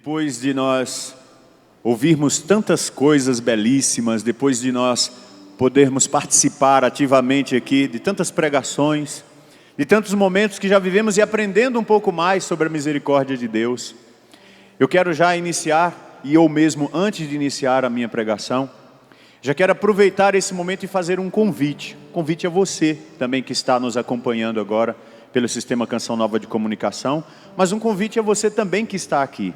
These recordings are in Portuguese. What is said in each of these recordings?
Depois de nós ouvirmos tantas coisas belíssimas, depois de nós podermos participar ativamente aqui de tantas pregações, de tantos momentos que já vivemos e aprendendo um pouco mais sobre a misericórdia de Deus, eu quero já iniciar, ou mesmo antes de iniciar a minha pregação, já quero aproveitar esse momento e fazer um convite a você também que está nos acompanhando agora pelo Sistema Canção Nova de Comunicação, mas um convite a você também que está aqui.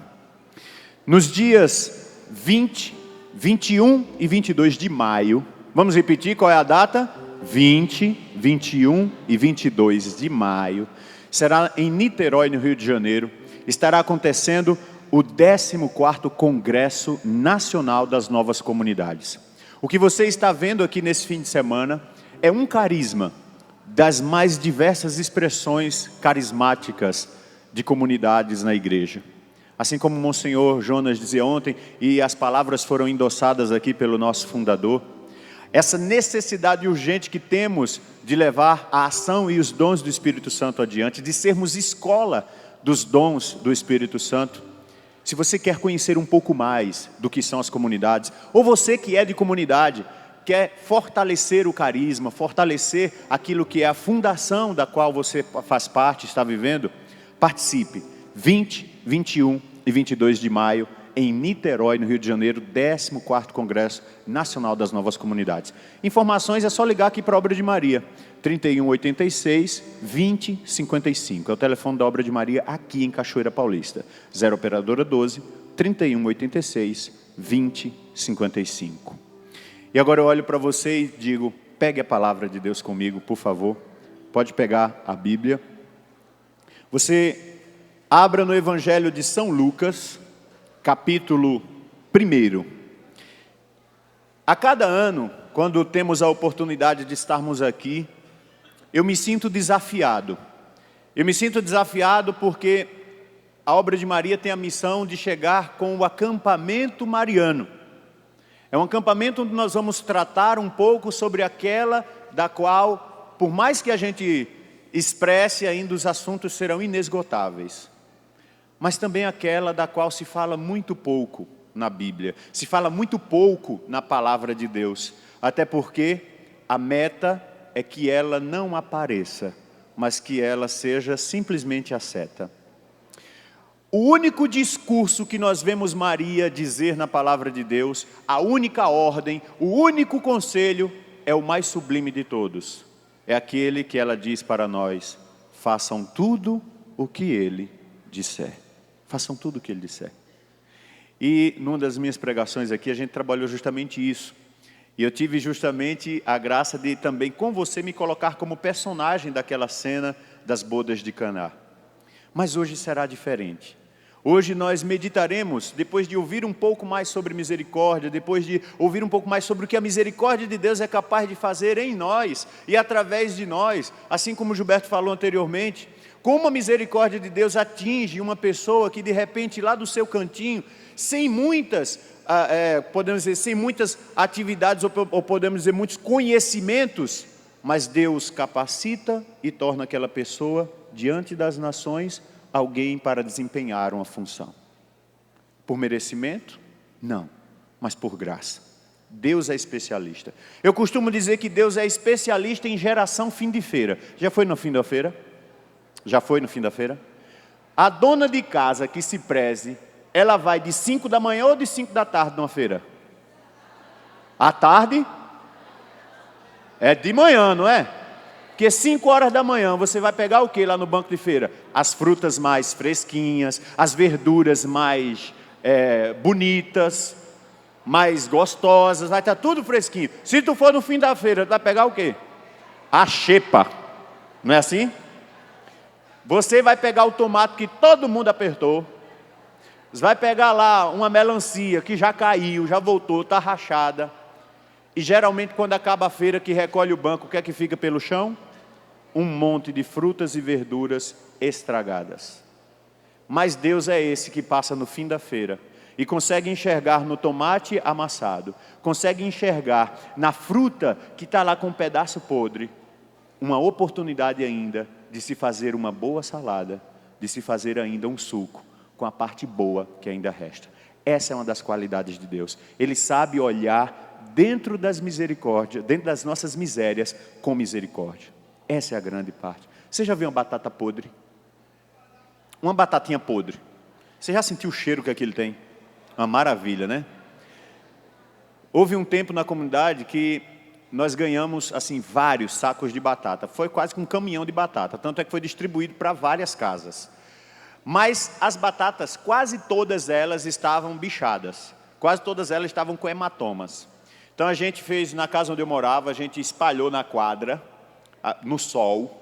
Nos dias 20, 21 e 22 de maio, vamos repetir qual é a data? 20, 21 e 22 de maio, será em Niterói, no Rio de Janeiro, estará acontecendo o 14º Congresso Nacional das Novas Comunidades. O que você está vendo aqui nesse fim de semana é um carisma das mais diversas expressões carismáticas de comunidades na igreja. Assim como o Monsenhor Jonas dizia ontem, e as palavras foram endossadas aqui pelo nosso fundador, essa necessidade urgente que temos de levar a ação e os dons do Espírito Santo adiante, de sermos escola dos dons do Espírito Santo. Se você quer conhecer um pouco mais do que são as comunidades, ou você que é de comunidade, quer fortalecer o carisma, fortalecer aquilo que é a fundação da qual você faz parte, está vivendo, participe. 20, 21 e 22 de maio, em Niterói, no Rio de Janeiro, 14º Congresso Nacional das Novas Comunidades. Informações é só ligar aqui para a Obra de Maria, 3186 2055. É o telefone da Obra de Maria aqui em Cachoeira Paulista. 0 operadora 12 3186 2055. E agora eu olho para você e digo, pegue a palavra de Deus comigo, por favor. Pode pegar a Bíblia. Você abra no Evangelho de São Lucas, capítulo 1. A cada ano, quando temos a oportunidade de estarmos aqui, eu me sinto desafiado. Eu me sinto desafiado porque a Obra de Maria tem a missão de chegar com o acampamento mariano. É um acampamento onde nós vamos tratar um pouco sobre aquela da qual, por mais que a gente expresse, ainda os assuntos serão inesgotáveis. Mas também aquela da qual se fala muito pouco na Bíblia, se fala muito pouco na Palavra de Deus, até porque a meta é que ela não apareça, mas que ela seja simplesmente a seta. O único discurso que nós vemos Maria dizer na Palavra de Deus, a única ordem, o único conselho, é o mais sublime de todos. É aquele que ela diz para nós, façam tudo o que Ele disser. Façam tudo o que Ele disser. E numa das minhas pregações aqui, a gente trabalhou justamente isso. E eu tive justamente a graça de também com você me colocar como personagem daquela cena das bodas de Caná. Mas hoje será diferente. Hoje nós meditaremos, depois de ouvir um pouco mais sobre misericórdia, depois de ouvir um pouco mais sobre o que a misericórdia de Deus é capaz de fazer em nós e através de nós, assim como o Gilberto falou anteriormente, como a misericórdia de Deus atinge uma pessoa que de repente lá do seu cantinho, sem muitas, podemos dizer, sem muitas atividades ou podemos dizer muitos conhecimentos, mas Deus capacita e torna aquela pessoa diante das nações alguém para desempenhar uma função. Por merecimento? Não, mas por graça. Deus é especialista. Eu costumo dizer que Deus é especialista em geração fim de feira. Já foi no fim da feira? Já foi no fim da feira? A dona de casa que se preze, ela vai de 5 da manhã ou de 5 da tarde numa feira? À tarde? É de manhã, não é? Porque 5 horas da manhã você vai pegar o que lá no banco de feira? As frutas mais fresquinhas, as verduras mais bonitas, mais gostosas, vai estar tudo fresquinho. Se tu for no fim da feira, tu vai pegar o quê? A xepa, não é assim? Você vai pegar o tomate que todo mundo apertou, você vai pegar lá uma melancia que já caiu, já voltou, está rachada. E geralmente quando acaba a feira que recolhe o banco, o que é que fica pelo chão? Um monte de frutas e verduras estragadas. Mas Deus é esse que passa no fim da feira e consegue enxergar no tomate amassado, consegue enxergar na fruta que está lá com um pedaço podre, uma oportunidade ainda de se fazer uma boa salada, de se fazer ainda um suco, com a parte boa que ainda resta. Essa é uma das qualidades de Deus. Ele sabe olhar dentro das misericórdias, dentro das nossas misérias, com misericórdia. Essa é a grande parte. Você já viu uma batata podre? Uma batatinha podre. Você já sentiu o cheiro que aquilo tem? Uma maravilha, né? Houve um tempo na comunidade que nós ganhamos assim vários sacos de batata. Foi quase que um caminhão de batata. Tanto é que foi distribuído para várias casas. Mas as batatas, quase todas elas estavam bichadas. Quase todas elas estavam com hematomas. Então a gente fez, na casa onde eu morava, a gente espalhou na quadra, no sol.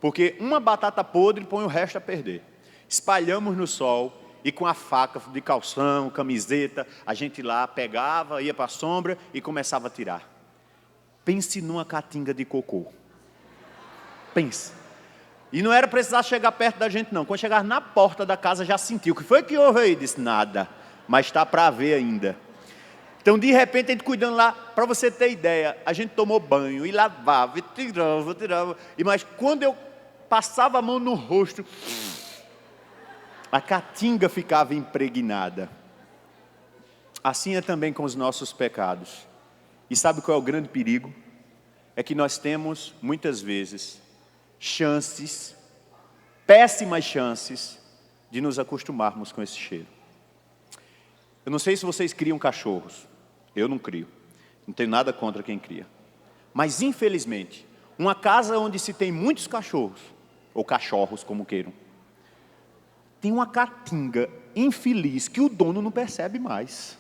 Porque uma batata podre põe o resto a perder. Espalhamos no sol e com a faca de calção, camiseta, a gente lá pegava, ia para a sombra e começava a tirar. Pense numa catinga de cocô. Pense. E não era precisar chegar perto da gente não. Quando chegar na porta da casa já sentiu. O que foi que houve aí? Disse, nada. Mas está para ver ainda. Então de repente a gente cuidando lá, para você ter ideia, a gente tomou banho e lavava, e tirava. Mas quando eu passava a mão no rosto, a caatinga ficava impregnada. Assim é também com os nossos pecados. E sabe qual é o grande perigo? É que nós temos, muitas vezes, chances, péssimas chances, de nos acostumarmos com esse cheiro. Eu não sei se vocês criam cachorros. Eu não crio. Não tenho nada contra quem cria. Mas, infelizmente, uma casa onde se tem muitos cachorros, ou cachorros, como queiram, tem uma caatinga infeliz que o dono não percebe mais.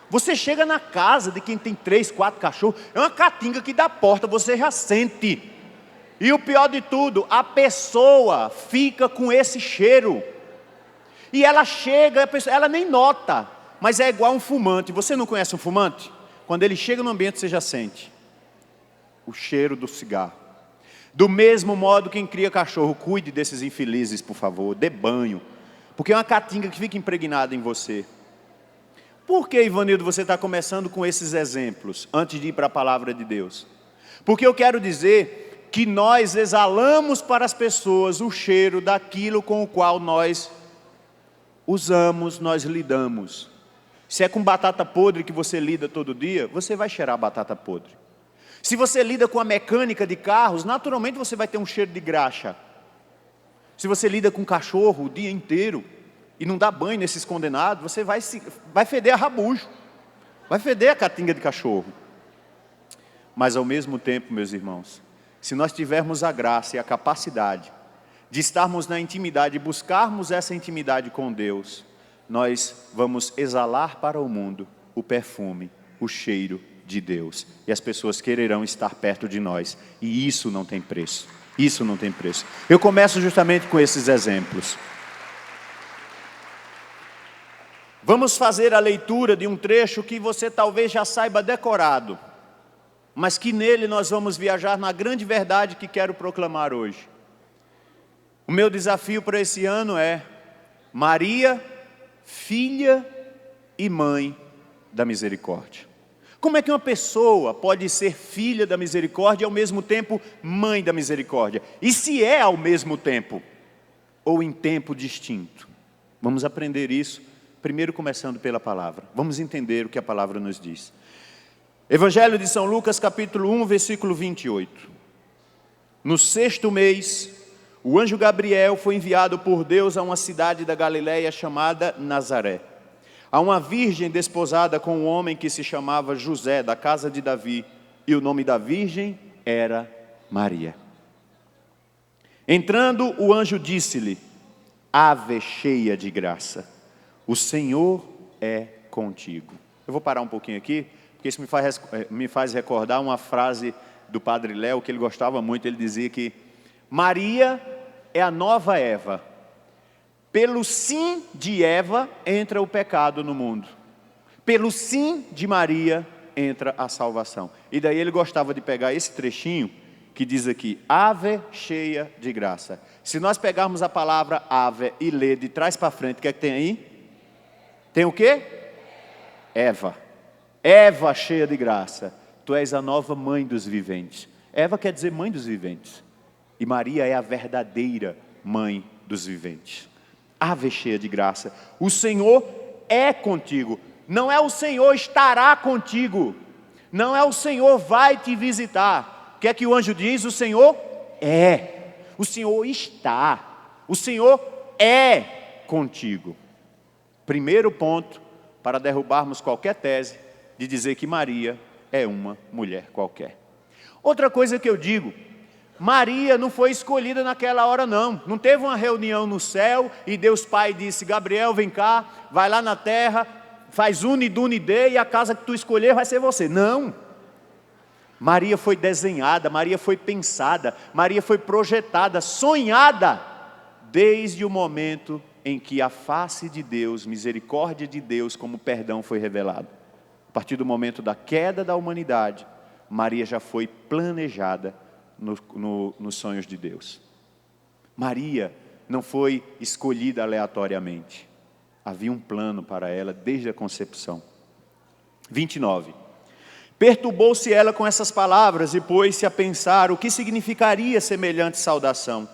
Você chega na casa de quem tem 3, 4 cachorros, é uma caatinga que da porta você já sente. E o pior de tudo, a pessoa fica com esse cheiro. E ela chega, ela nem nota, mas é igual um fumante. Você não conhece um fumante? Quando ele chega no ambiente, você já sente o cheiro do cigarro. Do mesmo modo, quem cria cachorro, cuide desses infelizes, por favor, dê banho. Porque é uma caatinga que fica impregnada em você. Por que, Ivanildo, você está começando com esses exemplos, antes de ir para a palavra de Deus? Porque eu quero dizer que nós exalamos para as pessoas o cheiro daquilo com o qual nós usamos, nós lidamos. Se é com batata podre que você lida todo dia, você vai cheirar batata podre. Se você lida com a mecânica de carros, naturalmente você vai ter um cheiro de graxa. Se você lida com cachorro o dia inteiro e não dá banho nesses condenados, você vai feder a rabujo, vai feder a caatinga de cachorro. Mas ao mesmo tempo, meus irmãos, se nós tivermos a graça e a capacidade de estarmos na intimidade e buscarmos essa intimidade com Deus, nós vamos exalar para o mundo o perfume, o cheiro de Deus. E as pessoas quererão estar perto de nós. E isso não tem preço. Isso não tem preço. Eu começo justamente com esses exemplos. Vamos fazer a leitura de um trecho que você talvez já saiba decorado, mas que nele nós vamos viajar na grande verdade que quero proclamar hoje. O meu desafio para esse ano é Maria, filha e mãe da misericórdia. Como é que uma pessoa pode ser filha da misericórdia e ao mesmo tempo mãe da misericórdia? E se é ao mesmo tempo ou em tempo distinto? Vamos aprender isso, primeiro começando pela palavra. Vamos entender o que a palavra nos diz. Evangelho de São Lucas, capítulo 1, versículo 28. No 6º mês, o anjo Gabriel foi enviado por Deus a uma cidade da Galileia chamada Nazaré, a uma virgem desposada com um homem que se chamava José, da casa de Davi, e o nome da virgem era Maria. Entrando, o anjo disse-lhe: Ave cheia de graça, o Senhor é contigo. Eu vou parar um pouquinho aqui, porque isso me faz recordar uma frase do Padre Léo, que ele gostava muito. Ele dizia que Maria é a nova Eva. Pelo sim de Eva entra o pecado no mundo. Pelo sim de Maria entra a salvação. E daí ele gostava de pegar esse trechinho que diz aqui: ave cheia de graça. Se nós pegarmos a palavra ave e ler de trás para frente, o que é que tem aí? Tem o quê? Eva. Eva cheia de graça. Tu és a nova mãe dos viventes. Eva quer dizer mãe dos viventes. E Maria é a verdadeira mãe dos viventes. ave cheia de graça, o Senhor é contigo. Não é o Senhor estará contigo, não é o Senhor vai te visitar. O que é que o anjo diz? O Senhor é, o Senhor está, o Senhor é contigo. Primeiro ponto para derrubarmos qualquer tese de dizer que Maria é uma mulher qualquer. Outra coisa que eu digo, Maria não foi escolhida naquela hora não. Não teve uma reunião no céu e Deus Pai disse: Gabriel, vem cá, vai lá na terra, faz unidunide e a casa que tu escolher vai ser você. Não. Maria foi desenhada, Maria foi pensada, Maria foi projetada, sonhada, desde o momento em que a face de Deus, misericórdia de Deus como perdão foi revelado. A partir do momento da queda da humanidade, Maria já foi planejada nos sonhos de Deus. Maria não foi escolhida aleatoriamente. Havia um plano para ela desde a concepção. 29. Perturbou-se ela com essas palavras e pôs-se a pensar o que significaria semelhante saudação.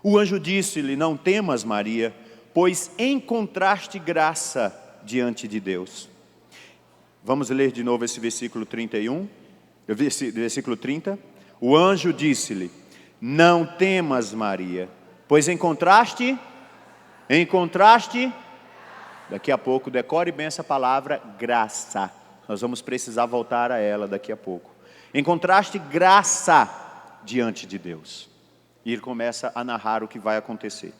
O anjo disse-lhe: não temas, Maria, pois encontraste graça diante de Deus. Vamos ler de novo esse versículo 31, versículo 30. O anjo disse-lhe: não temas, Maria, pois encontraste, daqui a pouco, decore bem essa palavra, graça. Nós vamos precisar voltar a ela daqui a pouco. Encontraste graça diante de Deus. E ele começa a narrar o que vai acontecer.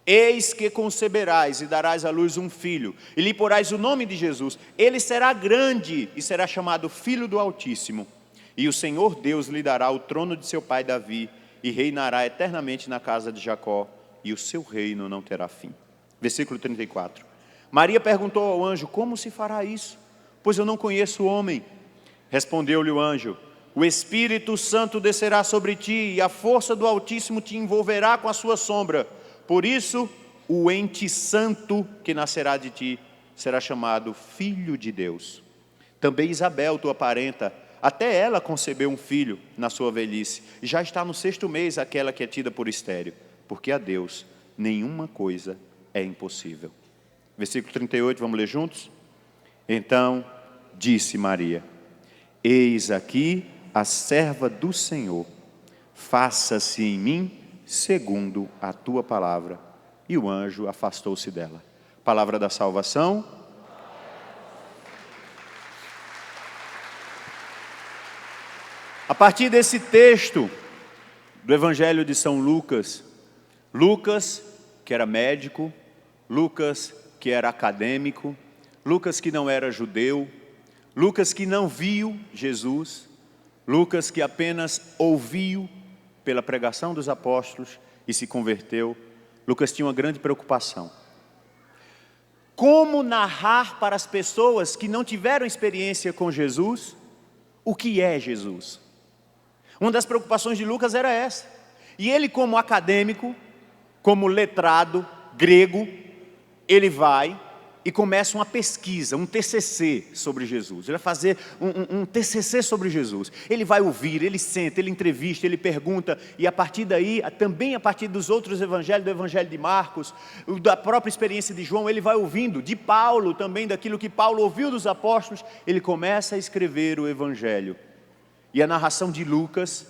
Eis que conceberás e darás à luz um filho, e lhe porás o nome de Jesus. Ele será grande e será chamado Filho do Altíssimo. E o Senhor Deus lhe dará o trono de seu pai Davi, e reinará eternamente na casa de Jacó, e o seu reino não terá fim. Versículo 34. Maria perguntou ao anjo: como se fará isso? Pois eu não conheço o homem. Respondeu-lhe o anjo: o Espírito Santo descerá sobre ti, e a força do Altíssimo te envolverá com a sua sombra. Por isso, o ente santo que nascerá de ti será chamado Filho de Deus. Também Isabel, tua parenta, até ela concebeu um filho na sua velhice, e já está no 6º mês aquela que é tida por estéril, porque a Deus nenhuma coisa é impossível. Versículo 38, vamos ler juntos? Então disse Maria: eis aqui a serva do Senhor, faça-se em mim segundo a tua palavra. E o anjo afastou-se dela. Palavra da salvação. A partir desse texto do Evangelho de São Lucas, Lucas, que era médico, Lucas, que era acadêmico, Lucas, que não era judeu, Lucas, que não viu Jesus, Lucas, que apenas ouviu pela pregação dos apóstolos e se converteu. Lucas tinha uma grande preocupação. Como narrar para as pessoas que não tiveram experiência com Jesus, o que é Jesus? Uma das preocupações de Lucas era essa. E ele, como acadêmico, como letrado grego, ele vai e começa uma pesquisa, um TCC sobre Jesus. Ele vai fazer um TCC sobre Jesus. Ele vai ouvir, ele senta, ele entrevista, ele pergunta. E a partir daí, também a partir dos outros evangelhos, do evangelho de Marcos, da própria experiência de João, ele vai ouvindo. De Paulo também, daquilo que Paulo ouviu dos apóstolos, ele começa a escrever o evangelho. E a narração de Lucas,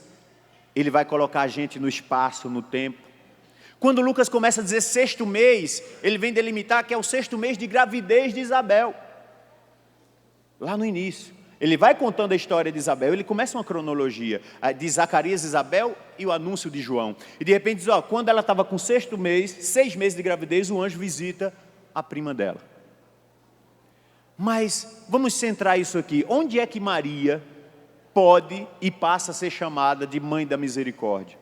ele vai colocar a gente no espaço, no tempo. Quando Lucas começa a dizer 6º mês, ele vem delimitar que é o 6º mês de gravidez de Isabel. Lá no início. Ele vai contando a história de Isabel, ele começa uma cronologia de Zacarias e Isabel e o anúncio de João. E de repente diz, quando ela estava com 6º mês, 6 meses de gravidez, o anjo visita a prima dela. Mas vamos centrar isso aqui. Onde é que Maria pode e passa a ser chamada de Mãe da Misericórdia?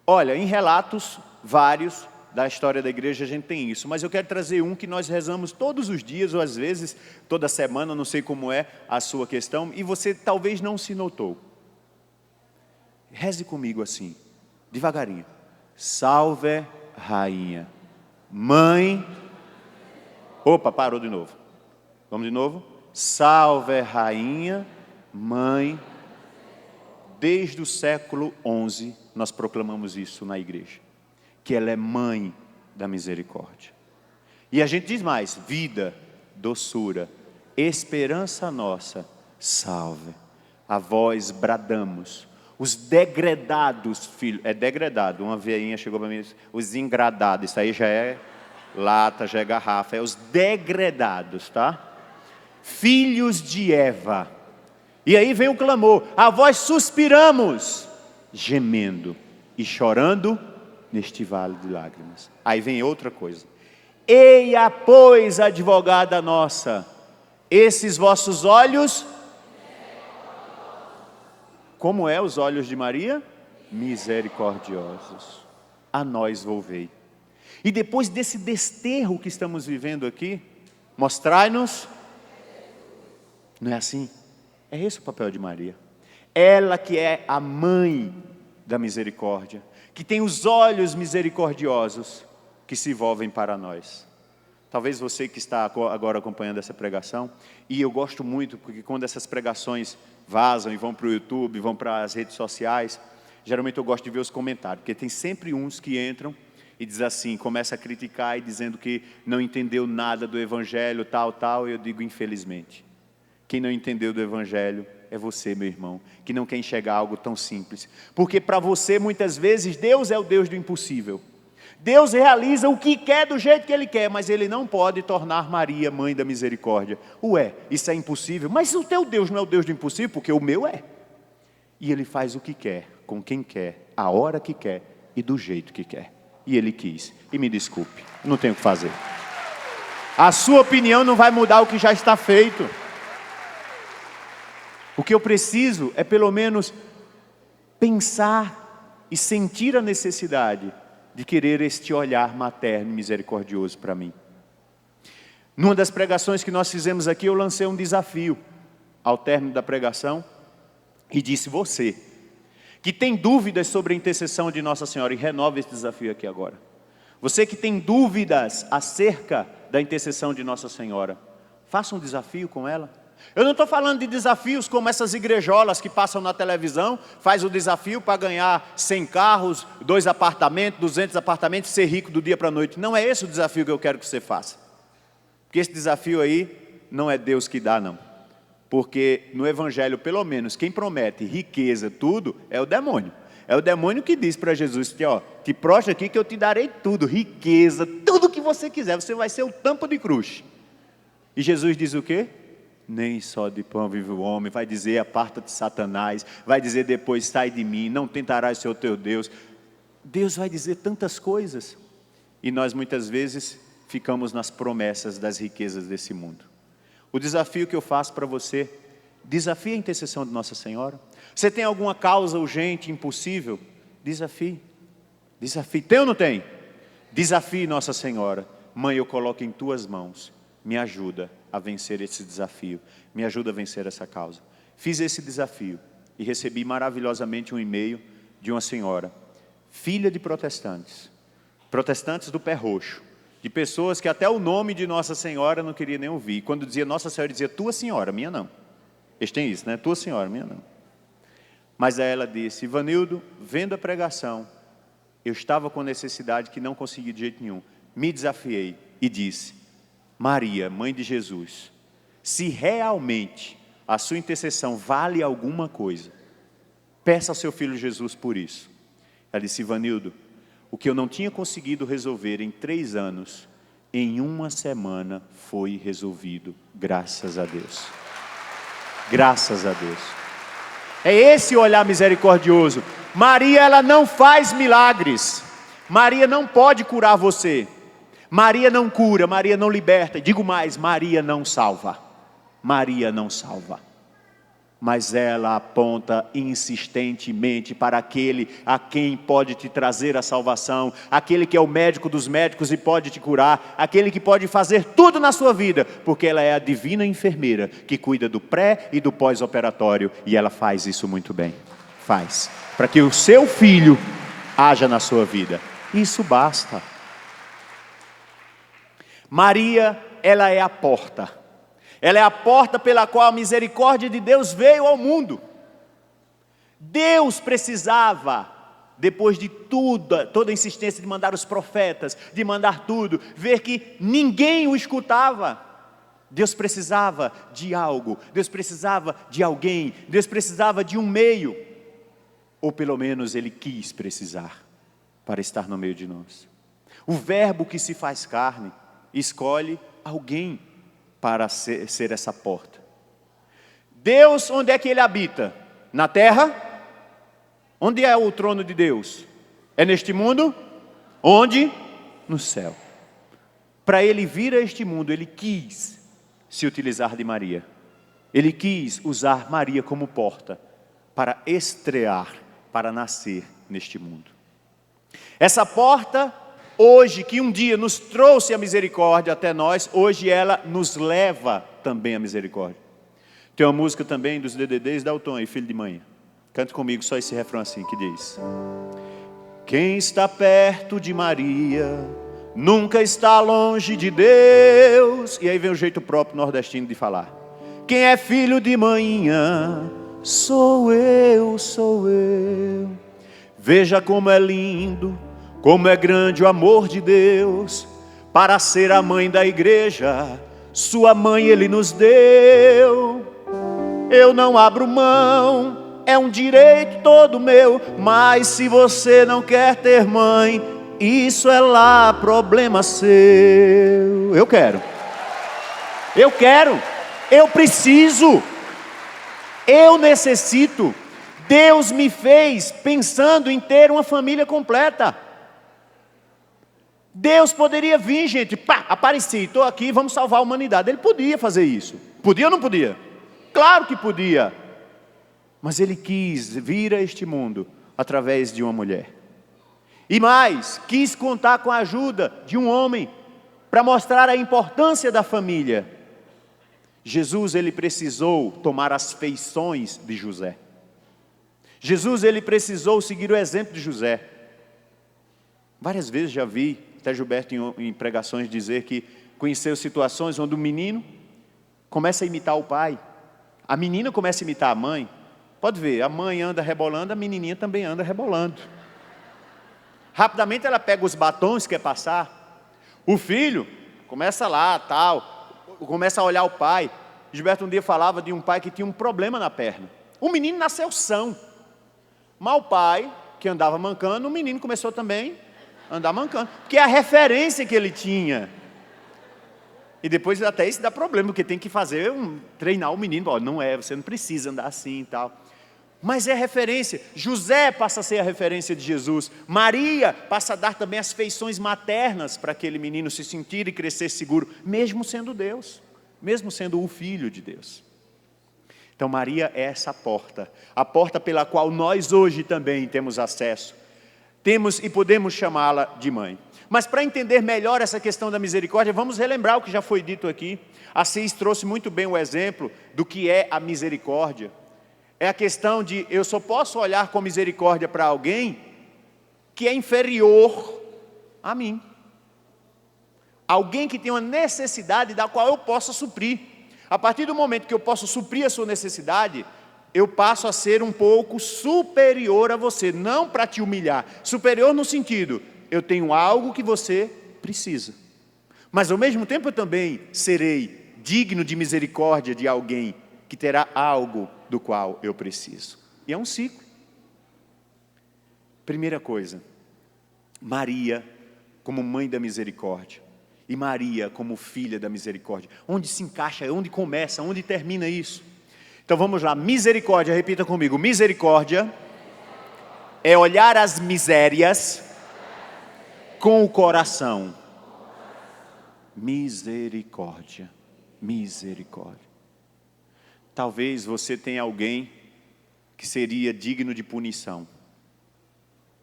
Olha, em relatos vários da história da igreja a gente tem isso, mas eu quero trazer um que nós rezamos todos os dias, ou às vezes toda semana, não sei como é a sua questão, e você talvez não se notou. Reze comigo assim, devagarinho. Salve Rainha, Mãe... Opa, parou de novo. Vamos de novo? Salve Rainha, Mãe... Desde o século XI, nós proclamamos isso na igreja. Que ela é mãe da misericórdia. E a gente diz mais: vida, doçura, esperança nossa, salve. A vós bradamos, os degredados filhos, é degradado, uma veinha chegou para mim, os engradados, isso aí já é lata, já é garrafa, é os degredados, tá? Filhos de Eva. E aí vem o clamor: a vós suspiramos, gemendo e chorando neste vale de lágrimas. Aí vem outra coisa: eia, pois, advogada nossa, esses vossos olhos, como é os olhos de Maria? Misericordiosos, a nós volvei. E depois desse desterro que estamos vivendo aqui, mostrai-nos. Não é assim? É esse o papel de Maria. Ela que é a mãe da misericórdia, que tem os olhos misericordiosos que se volvem para nós. Talvez você que está agora acompanhando essa pregação, e eu gosto muito, porque quando essas pregações vazam e vão para o YouTube, vão para as redes sociais, geralmente eu gosto de ver os comentários, porque tem sempre uns que entram e diz assim, começa a criticar e dizendo que não entendeu nada do Evangelho, tal, e eu digo: infelizmente, quem não entendeu do Evangelho é você, meu irmão, que não quer enxergar algo tão simples, porque para você muitas vezes Deus é o Deus do impossível. Deus realiza o que quer do jeito que Ele quer, mas Ele não pode tornar Maria mãe da misericórdia. Ué, isso é impossível? Mas o teu Deus não é o Deus do impossível, porque o meu é. E Ele faz o que quer, com quem quer, a hora que quer e do jeito que quer. E Ele quis. E me desculpe, não tenho o que fazer. A sua opinião não vai mudar o que já está feito. O que eu preciso é pelo menos pensar e sentir a necessidade de querer este olhar materno e misericordioso para mim. Numa das pregações que nós fizemos aqui, eu lancei um desafio ao término da pregação e disse: você que tem dúvidas sobre a intercessão de Nossa Senhora, e renova esse desafio aqui agora. Você que tem dúvidas acerca da intercessão de Nossa Senhora, faça um desafio com ela. Eu não estou falando de desafios como essas igrejolas que passam na televisão, faz o desafio para ganhar 100 carros, 2 apartamentos, 200 apartamentos, ser rico do dia para a noite. Não é esse o desafio que eu quero que você faça. Porque esse desafio aí não é Deus que dá, não. Porque no Evangelho, pelo menos, quem promete riqueza, tudo, é o demônio. É o demônio que diz para Jesus, que, ó, te prostra aqui que eu te darei tudo, riqueza, tudo que você quiser, você vai ser o tampo de cruz. E Jesus diz o quê? Nem só de pão vive o homem. Vai dizer: aparta-te, Satanás. Vai dizer depois: sai de mim, não tentarás ser o teu Deus. Deus vai dizer tantas coisas. E nós muitas vezes ficamos nas promessas das riquezas desse mundo. O desafio que eu faço para você: desafie a intercessão de Nossa Senhora. Você tem alguma causa urgente, impossível? Desafie. Desafie. Tem ou não tem? Desafie Nossa Senhora. Mãe, eu coloco em tuas mãos. Me ajuda a vencer esse desafio. Me ajuda a vencer essa causa. Fiz esse desafio e recebi maravilhosamente um e-mail de uma senhora, filha de protestantes. Protestantes do pé roxo. De pessoas que até o nome de Nossa Senhora não queria nem ouvir. Quando dizia Nossa Senhora, dizia tua senhora, minha não. Eles têm isso, né? Tua senhora, minha não. Mas aí ela disse: Ivanildo, vendo a pregação, eu estava com necessidade que não consegui de jeito nenhum. Me desafiei e disse: Maria, mãe de Jesus, se realmente a sua intercessão vale alguma coisa, peça ao seu filho Jesus por isso. Ela disse: Ivanildo, o que eu não tinha conseguido resolver em 3 anos, em 1 semana foi resolvido, graças a Deus. Graças a Deus. É esse o olhar misericordioso. Maria, ela não faz milagres. Maria não pode curar você. Maria não cura, Maria não liberta. Digo mais, Maria não salva. Maria não salva. Mas ela aponta insistentemente para aquele a quem pode te trazer a salvação, aquele que é o médico dos médicos e pode te curar, aquele que pode fazer tudo na sua vida, porque ela é a divina enfermeira que cuida do pré e do pós-operatório, e ela faz isso muito bem. Faz, para que o seu filho haja na sua vida. Isso basta. Maria, ela é a porta. Ela é a porta pela qual a misericórdia de Deus veio ao mundo. Deus precisava depois de tudo, toda a insistência de mandar os profetas, de mandar tudo, ver que ninguém o escutava, Deus precisava de algo, Deus precisava de alguém, Deus precisava de um meio, ou pelo menos Ele quis precisar, para estar no meio de nós. O verbo que se faz carne, escolhe alguém para ser essa porta. Deus, onde é que Ele habita? Na terra? Onde é o trono de Deus? É neste mundo? Onde? No céu. Para Ele vir a este mundo, Ele quis se utilizar de Maria. Ele quis usar Maria como porta para estrear, para nascer neste mundo. Essa porta, hoje, que um dia nos trouxe a misericórdia até nós, hoje ela nos leva também à misericórdia. Tem uma música também dos DDDs, dá o tom aí, filho de manhã. Cante comigo só esse refrão assim que diz: quem está perto de Maria nunca está longe de Deus. E aí vem o jeito próprio nordestino de falar. Quem é filho de manhã sou eu, sou eu. Veja como é lindo, como é grande o amor de Deus. Para ser a mãe da igreja, sua mãe Ele nos deu. Eu não abro mão, é um direito todo meu, mas se você não quer ter mãe, isso é lá problema seu. Eu quero, eu preciso, eu necessito. Deus me fez pensando em ter uma família completa. Deus poderia vir, gente, pá, apareci, estou aqui, vamos salvar a humanidade. Ele podia fazer isso, podia ou não podia? Claro que podia. Mas Ele quis vir a este mundo através de uma mulher. E mais, quis contar com a ajuda de um homem para mostrar a importância da família. Jesus, Ele precisou tomar as feições de José. Jesus, Ele precisou seguir o exemplo de José. Várias vezes já vi, até Gilberto em pregações dizer que conheceu situações onde o menino começa a imitar o pai. A menina começa a imitar a mãe. Pode ver, a mãe anda rebolando, a menininha também anda rebolando. Rapidamente ela pega os batons que quer passar. O filho começa lá, tal, começa a olhar o pai. Gilberto um dia falava de um pai que tinha um problema na perna. O menino nasceu são. Mas o pai, que andava mancando, o menino começou também a andar mancando. Porque é a referência que ele tinha. E depois até isso dá problema, porque tem que fazer, treinar o menino. Ó, não é, você não precisa andar assim e tal. Mas é referência. José passa a ser a referência de Jesus. Maria passa a dar também as feições maternas para aquele menino se sentir e crescer seguro, mesmo sendo Deus, mesmo sendo o Filho de Deus. Então Maria é essa porta, a porta pela qual nós hoje também temos acesso. Temos e podemos chamá-la de mãe. Mas para entender melhor essa questão da misericórdia, vamos relembrar o que já foi dito aqui. Assis trouxe muito bem o exemplo do que é a misericórdia. É a questão de eu só posso olhar com misericórdia para alguém que é inferior a mim. Alguém que tem uma necessidade da qual eu possa suprir. A partir do momento que eu posso suprir a sua necessidade, eu passo a ser um pouco superior a você. Não para te humilhar. Superior no sentido, eu tenho algo que você precisa. Mas ao mesmo tempo eu também serei digno de misericórdia de alguém que terá algo do qual eu preciso. E é um ciclo. Primeira coisa, Maria como mãe da misericórdia. E Maria como filha da misericórdia. Onde se encaixa, onde começa, onde termina isso? Então vamos lá, misericórdia, repita comigo. Misericórdia é olhar as misérias com o coração. Misericórdia, misericórdia. Talvez você tenha alguém que seria digno de punição.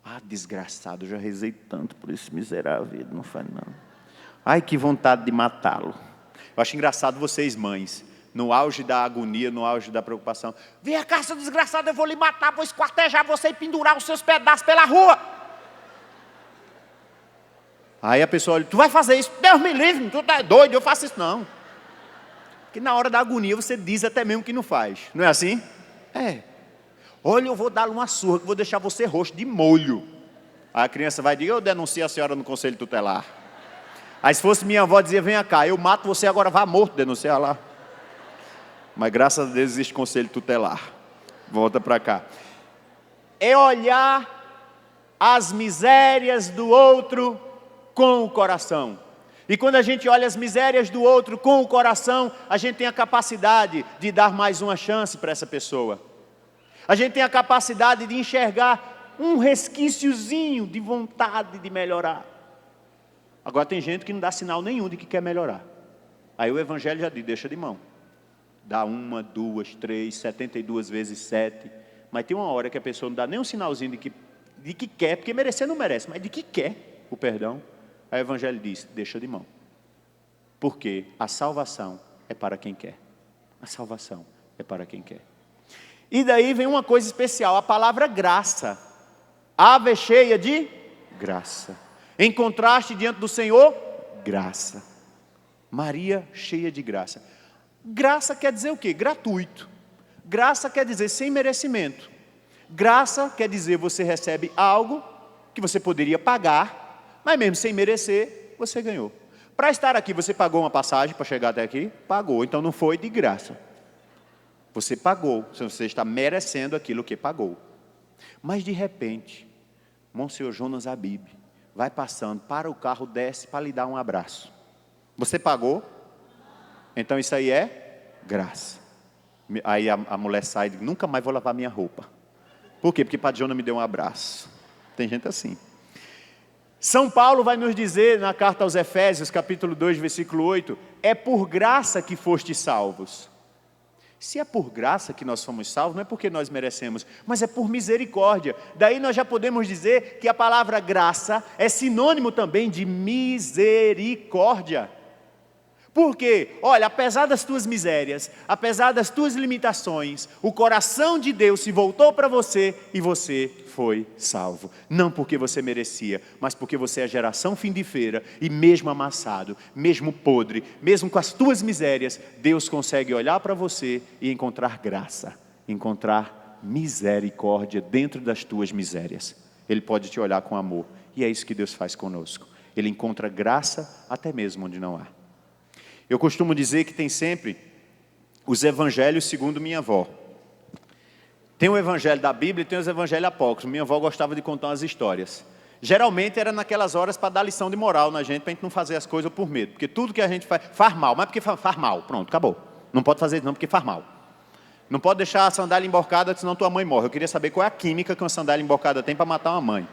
Ah, desgraçado, eu já rezei tanto por esse miserável, não faz não. Ai, que vontade de matá-lo. Eu acho engraçado vocês, mães, no auge da agonia, no auge da preocupação. Vem cá, seu desgraçado, eu vou lhe matar, vou esquartejar você e pendurar os seus pedaços pela rua. Aí a pessoa olha, tu vai fazer isso? Deus me livre, tu tá doido, eu faço isso não. Porque na hora da agonia você diz até mesmo que não faz. Não é assim? É. olha, eu vou dar uma surra, que vou deixar você roxo de molho. Aí a criança vai dizer, eu denuncio a senhora no conselho tutelar. Aí se fosse minha avó, dizia, venha cá, eu mato você, agora vá morto, denunciar lá. Mas graças a Deus existe conselho tutelar. Volta para cá. É olhar as misérias do outro com o coração. E quando a gente olha as misérias do outro com o coração, a gente tem a capacidade de dar mais uma chance para essa pessoa. A gente tem a capacidade de enxergar um resquíciozinho de vontade de melhorar. Agora tem gente que não dá sinal nenhum de que quer melhorar. Aí o Evangelho já diz, deixa de mão. Dá 1, 2, 3, 72 vezes 7. Mas tem uma hora que a pessoa não dá nem um sinalzinho de que quer, porque merecer não merece, mas de que quer o perdão. Aí o Evangelho diz, deixa de mão. Porque a salvação é para quem quer. A salvação é para quem quer. E daí vem uma coisa especial, a palavra graça. Ave cheia de graça. Em contraste diante do Senhor, graça. Maria cheia de graça. Graça quer dizer o quê? Gratuito. Graça quer dizer sem merecimento. Graça quer dizer você recebe algo que você poderia pagar, mas mesmo sem merecer, você ganhou. Para estar aqui, você pagou uma passagem para chegar até aqui? Pagou, então não foi de graça. Você pagou, você está merecendo aquilo que pagou. Mas de repente, Monsenhor Jonas Abib vai passando, para o carro, desce para lhe dar um abraço. Você pagou? Então isso aí é graça. Aí a mulher sai e diz, nunca mais vou lavar minha roupa. Por quê? Porque Padre Jonas me deu um abraço. Tem gente assim. São Paulo vai nos dizer na carta aos Efésios, capítulo 2, versículo 8, é por graça que fostes salvos. Se é por graça que nós fomos salvos, não é porque nós merecemos, mas é por misericórdia. Daí nós já podemos dizer que a palavra graça é sinônimo também de misericórdia. Porque, olha, apesar das tuas misérias, apesar das tuas limitações, o coração de Deus se voltou para você e você foi salvo. Não porque você merecia, mas porque você é geração fim de feira e mesmo amassado, mesmo podre, mesmo com as tuas misérias, Deus consegue olhar para você e encontrar graça, encontrar misericórdia dentro das tuas misérias. Ele pode te olhar com amor e é isso que Deus faz conosco. Ele encontra graça até mesmo onde não há. Eu costumo dizer que tem sempre os evangelhos segundo minha avó. Tem o evangelho da Bíblia e tem os evangelhos apócrifos. Minha avó gostava de contar umas histórias. Geralmente era naquelas horas para dar lição de moral na gente, para a gente não fazer as coisas por medo. Porque tudo que a gente faz mal, mas porque faz mal, pronto, acabou. Não pode fazer isso não, porque faz mal. Não pode deixar a sandália emborcada, senão tua mãe morre. Eu queria saber qual é a química que uma sandália emborcada tem para matar uma mãe.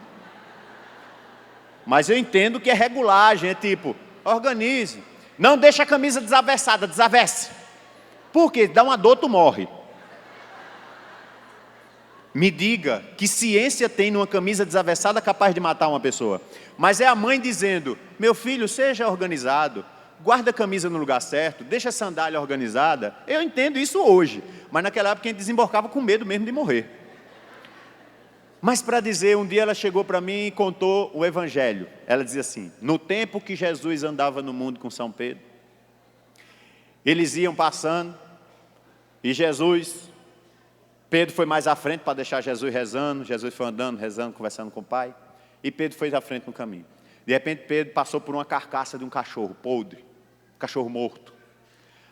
Mas eu entendo que é regulagem, é tipo, organize. Não deixa a camisa desavessada, desavesse. Por quê? Dá uma dor, tu morre. Me diga, que ciência tem numa camisa desavessada capaz de matar uma pessoa? Mas é a mãe dizendo, meu filho, seja organizado, guarda a camisa no lugar certo, deixa a sandália organizada. Eu entendo isso hoje, mas naquela época a gente desembarcava com medo mesmo de morrer. Mas para dizer, um dia ela chegou para mim e contou o evangelho. Ela dizia assim, no tempo que Jesus andava no mundo com São Pedro, eles iam passando e Pedro foi mais à frente para deixar Jesus rezando, Jesus foi andando, rezando, conversando com o Pai, e Pedro foi à frente no caminho. De repente Pedro passou por uma carcaça de um cachorro podre, cachorro morto.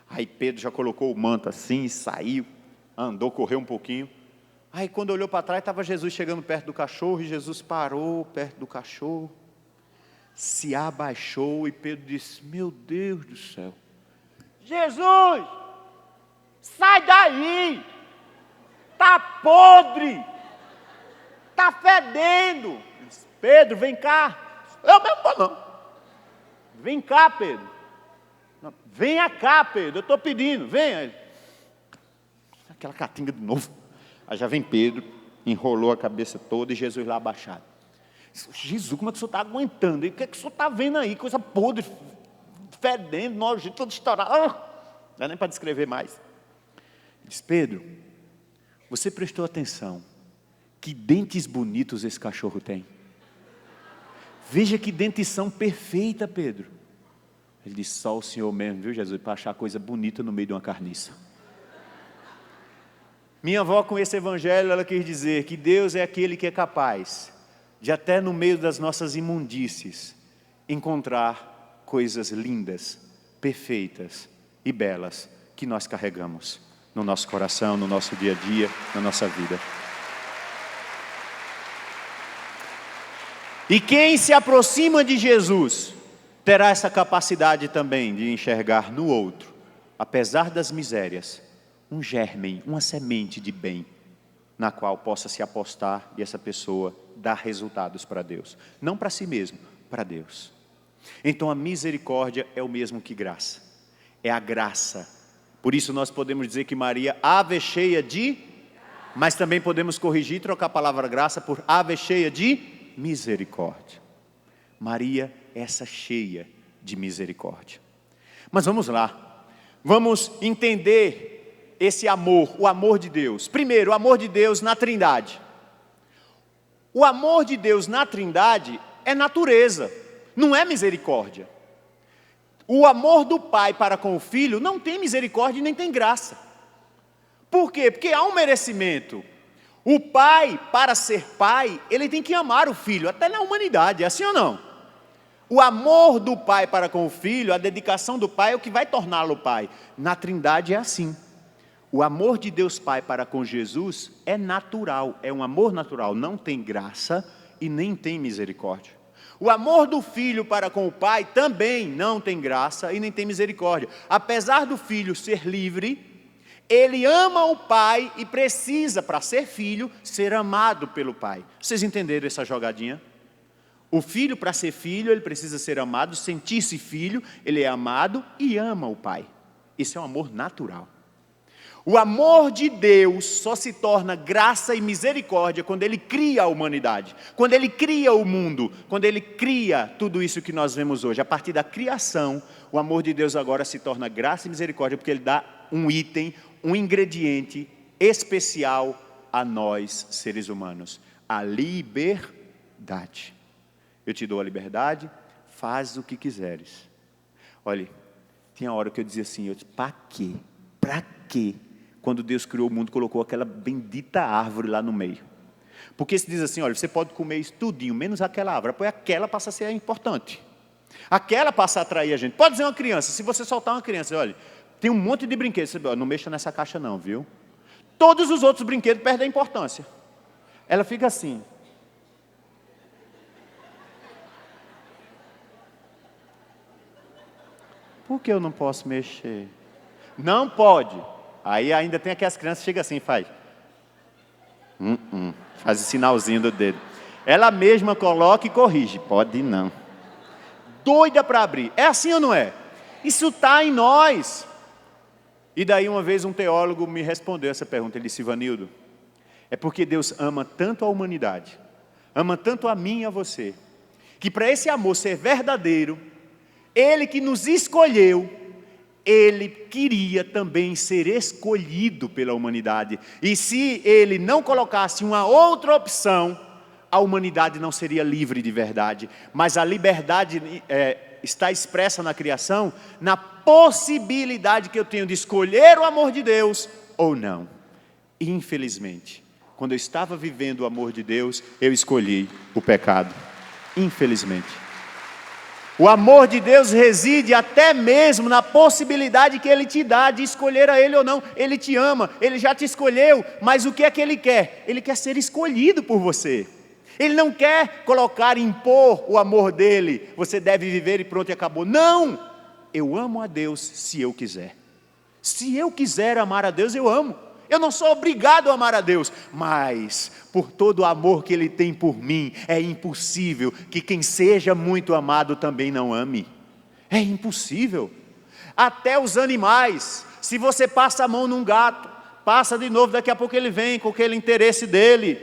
Aí Pedro já colocou o manto assim, saiu, andou, correu um pouquinho. Aí quando olhou para trás, estava Jesus chegando perto do cachorro, e Jesus parou perto do cachorro, se abaixou, e Pedro disse, meu Deus do céu, Jesus, sai daí, está podre, está fedendo. Disse, Pedro, vem cá. Eu mesmo vou não. Vem cá, Pedro. Não, venha cá, Pedro, eu estou pedindo, venha. Aquela catinga de novo. Aí já vem Pedro, enrolou a cabeça toda e Jesus lá abaixado. Jesus, como é que o senhor está aguentando? E o que é que o senhor está vendo aí? Coisa podre, fedendo, nojento, todo estourado. Não dá nem para descrever mais. Diz, Pedro, você prestou atenção? Que dentes bonitos esse cachorro tem. Veja que dentição perfeita, Pedro. Ele disse, só o Senhor mesmo, viu Jesus, para achar coisa bonita no meio de uma carniça. Minha avó, com esse evangelho, ela quis dizer que Deus é aquele que é capaz de, até no meio das nossas imundícies, encontrar coisas lindas, perfeitas e belas que nós carregamos no nosso coração, no nosso dia a dia, na nossa vida. E quem se aproxima de Jesus terá essa capacidade também de enxergar no outro, apesar das misérias, um germe, uma semente de bem, na qual possa se apostar e essa pessoa dar resultados para Deus. Não para si mesmo, para Deus. Então a misericórdia é o mesmo que graça. É a graça. Por isso nós podemos dizer que Maria, ave cheia de, mas também podemos corrigir e trocar a palavra graça por ave cheia de misericórdia. Maria, essa cheia de misericórdia. Mas vamos lá. Vamos entender esse amor, o amor de Deus. Primeiro, o amor de Deus na Trindade. O amor de Deus na Trindade é natureza, não é misericórdia. O amor do Pai para com o Filho não tem misericórdia e nem tem graça. Por quê? Porque há um merecimento. O Pai, para ser Pai, ele tem que amar o Filho, até na humanidade, é assim ou não? O amor do Pai para com o Filho, a dedicação do Pai é o que vai torná-lo Pai. Na Trindade é assim. O amor de Deus Pai para com Jesus é natural, é um amor natural, não tem graça e nem tem misericórdia. O amor do Filho para com o Pai também não tem graça e nem tem misericórdia. Apesar do Filho ser livre, ele ama o Pai e precisa, para ser filho, ser amado pelo Pai. Vocês entenderam essa jogadinha? O filho, para ser filho, ele precisa ser amado, sentir-se filho, ele é amado e ama o Pai. Isso é um amor natural. O amor de Deus só se torna graça e misericórdia quando Ele cria a humanidade, quando Ele cria o mundo, quando Ele cria tudo isso que nós vemos hoje. A partir da criação, o amor de Deus agora se torna graça e misericórdia, porque Ele dá um item, um ingrediente especial a nós, seres humanos: a liberdade. Eu te dou a liberdade, faz o que quiseres. Olha, tinha hora que eu dizia assim, para quê? Para quê? Quando Deus criou o mundo, colocou aquela bendita árvore lá no meio. Porque se diz assim, olha, você pode comer isso tudinho, menos aquela árvore, pois aquela passa a ser importante. Aquela passa a atrair a gente. Pode dizer uma criança, se você soltar uma criança, olha, tem um monte de brinquedos, você, não mexa nessa caixa não, viu? Todos os outros brinquedos perdem a importância. Ela fica assim. Por que eu não posso mexer? Não pode. Aí ainda tem aquelas crianças que chegam assim e faz. Faz o sinalzinho do dedo. Ela mesma coloca e corrige. Pode não. Doida para abrir. É assim ou não é? Isso está em nós. E daí uma vez um teólogo me respondeu essa pergunta. Ele disse, Ivanildo, é porque Deus ama tanto a humanidade, ama tanto a mim e a você, que para esse amor ser verdadeiro, Ele que nos escolheu, Ele queria também ser escolhido pela humanidade. E se Ele não colocasse uma outra opção, a humanidade não seria livre de verdade. Mas a liberdade está expressa na criação, na possibilidade que eu tenho de escolher o amor de Deus ou não. Infelizmente, quando eu estava vivendo o amor de Deus, eu escolhi o pecado. Infelizmente. O amor de Deus reside até mesmo na possibilidade que Ele te dá de escolher a Ele ou não. Ele te ama, Ele já te escolheu, mas o que é que Ele quer? Ele quer ser escolhido por você. Ele não quer colocar, impor o amor dEle. Você deve viver e pronto, e acabou. Não! Eu amo a Deus se eu quiser. Se eu quiser amar a Deus, eu amo. Eu não sou obrigado a amar a Deus, mas por todo o amor que Ele tem por mim, é impossível que quem seja muito amado também não ame. É impossível. Até os animais, se você passa a mão num gato, passa de novo, daqui a pouco ele vem com aquele interesse dele.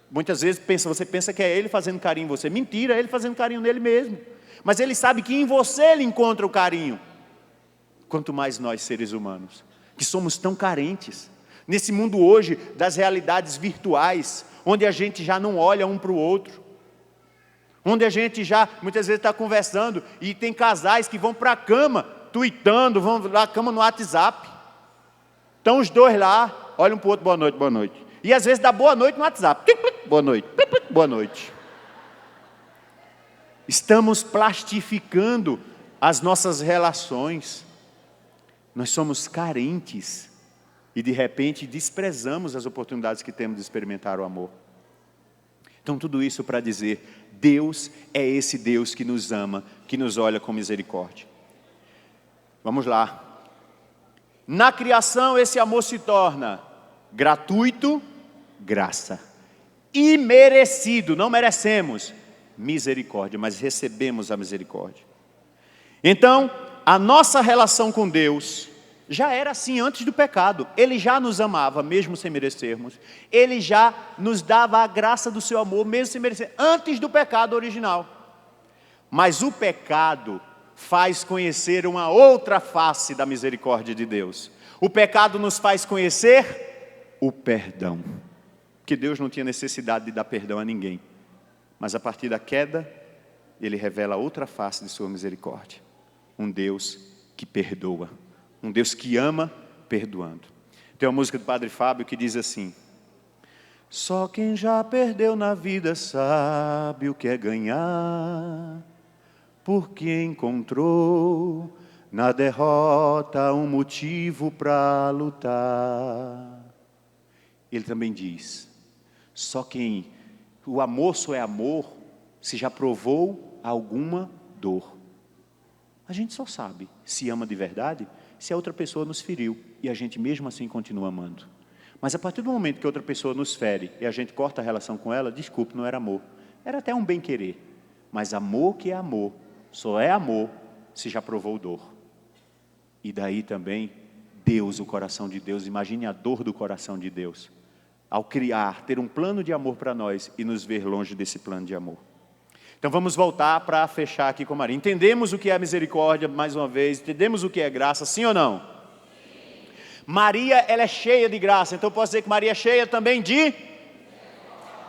Muitas vezes você pensa que é ele fazendo carinho em você. Mentira, é ele fazendo carinho nele mesmo. Mas ele sabe que em você ele encontra o carinho. Quanto mais nós, seres humanos, que somos tão carentes. Nesse mundo hoje das realidades virtuais, onde a gente já não olha um para o outro, onde a gente já muitas vezes está conversando e tem casais que vão para a cama, tuitando, vão lá, cama no WhatsApp, estão os dois lá, olha um para o outro, boa noite, boa noite. E às vezes dá boa noite no WhatsApp. Boa noite, boa noite. Estamos plastificando as nossas relações. Nós somos carentes e de repente desprezamos as oportunidades que temos de experimentar o amor. Então tudo isso para dizer, Deus é esse Deus que nos ama, que nos olha com misericórdia. Vamos lá. Na criação esse amor se torna gratuito, graça. Imerecido, não merecemos misericórdia, mas recebemos a misericórdia. Então, a nossa relação com Deus já era assim antes do pecado. Ele já nos amava, mesmo sem merecermos. Ele já nos dava a graça do seu amor, mesmo sem merecer, antes do pecado original. Mas o pecado faz conhecer uma outra face da misericórdia de Deus. O pecado nos faz conhecer o perdão. Porque Deus não tinha necessidade de dar perdão a ninguém. Mas a partir da queda, Ele revela outra face de sua misericórdia. Um Deus que perdoa. Um Deus que ama, perdoando. Tem uma música do Padre Fábio que diz assim: só quem já perdeu na vida sabe o que é ganhar, porque encontrou na derrota um motivo para lutar. Ele também diz: só quem... O amor só é amor se já provou alguma dor. A gente só sabe se ama de verdade se a outra pessoa nos feriu e a gente mesmo assim continua amando. Mas a partir do momento que outra pessoa nos fere e a gente corta a relação com ela, desculpe, não era amor. Era até um bem-querer. Mas amor que é amor, só é amor se já provou dor. E daí também, Deus, o coração de Deus, imagine a dor do coração de Deus. Ao criar, ter um plano de amor para nós e nos ver longe desse plano de amor. Então vamos voltar para fechar aqui com Maria. Entendemos o que é misericórdia, mais uma vez. Entendemos o que é graça, sim ou não? Sim. Maria, ela é cheia de graça. Então eu posso dizer que Maria é cheia também de...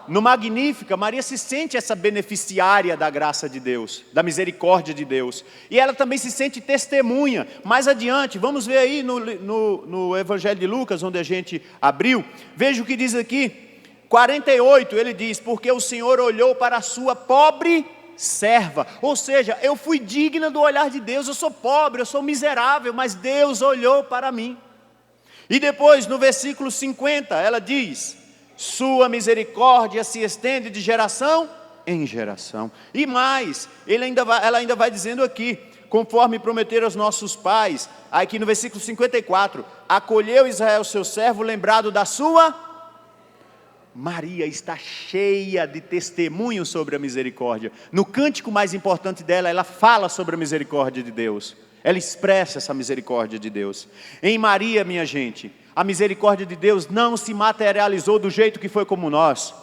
No Magnífica, Maria se sente essa beneficiária da graça de Deus, da misericórdia de Deus. E ela também se sente testemunha. Mais adiante, vamos ver aí no Evangelho de Lucas, onde a gente abriu. Veja o que diz aqui. 48, ele diz: porque o Senhor olhou para a sua pobre serva. Ou seja, eu fui digna do olhar de Deus. Eu sou pobre, eu sou miserável, mas Deus olhou para mim. E depois, no versículo 50, ela diz: sua misericórdia se estende de geração em geração. E mais, ela ainda vai dizendo aqui: conforme prometeram aos nossos pais, aqui no versículo 54, acolheu Israel seu servo, lembrado da sua... Maria está cheia de testemunhos sobre a misericórdia. No cântico mais importante dela, ela fala sobre a misericórdia de Deus. Ela expressa essa misericórdia de Deus. Em Maria, minha gente, a misericórdia de Deus não se materializou do jeito que foi como nós.